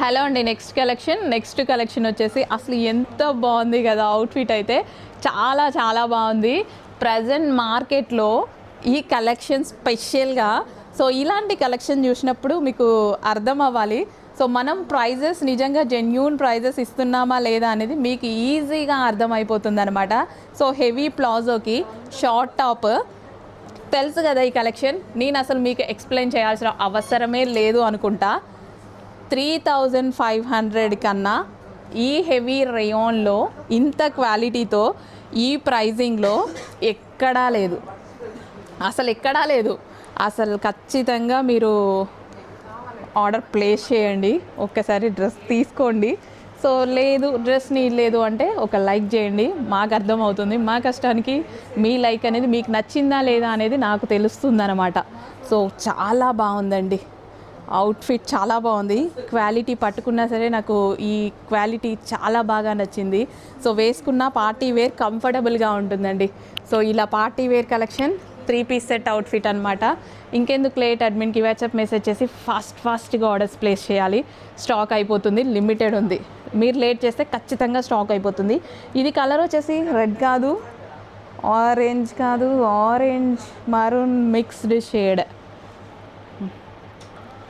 Hello అండి. Next collection వచ్చేసి అసలు ఎంత బాగుంది కదా అవుట్ఫిట్ అయితే చాలా చాలా బాగుంది. ప్రజెంట్ మార్కెట్లో ఈ కలెక్షన్ స్పెషల్గా సో ఇలాంటి కలెక్షన్ చూసినప్పుడు మీకు అర్థం అవ్వాలి. సో మనం ప్రైజెస్ నిజంగా జెన్యూన్ ప్రైజెస్ ఇస్తున్నామా లేదా అనేది మీకు ఈజీగా అర్థమైపోతుంది అనమాట. సో హెవీ ప్లాజోకి షార్ట్ టాప్ తెలుసు కదా ఈ కలెక్షన్, నేను అసలు మీకు ఎక్స్ప్లెయిన్ చేయాల్సిన అవసరమే లేదు అనుకుంటా. 3500 కన్నా ఈ హెవీ రేయాన్లో ఇంత క్వాలిటీతో ఈ ప్రైజింగ్లో ఎక్కడా లేదు, అసలు ఖచ్చితంగా మీరు ఆర్డర్ ప్లేస్ చేయండి. ఒక్కసారి డ్రెస్ తీసుకోండి. సో లేదు డ్రెస్ లేదు అంటే ఒక లైక్ చేయండి, మాకు అర్థమవుతుంది. మా కష్టానికి మీ లైక్ అనేది మీకు నచ్చిందా లేదా అనేది నాకు తెలుస్తుంది అనమాట. సో చాలా బాగుందండి అవుట్ఫిట్, చాలా బాగుంది. క్వాలిటీ పట్టుకున్నా సరే నాకు ఈ క్వాలిటీ చాలా బాగా నచ్చింది. సో వేసుకున్న పార్టీ వేర్ కంఫర్టబుల్గా ఉంటుందండి. సో ఇలా party wear collection 3 piece set outfit అనమాట. ఇంకెందుకు లేట్, అడ్మిన్కి వాట్సాప్ మెసేజ్ చేసి ఫాస్ట్గా ఆర్డర్స్ ప్లేస్ చేయాలి. స్టాక్ అయిపోతుంది, లిమిటెడ్ ఉంది. మీరు లేట్ చేస్తే ఖచ్చితంగా స్టాక్ అయిపోతుంది. ఇది కలర్ వచ్చేసి రెడ్ కాదు, ఆరెంజ్ మరూన్ మిక్స్డ్ షేడ్.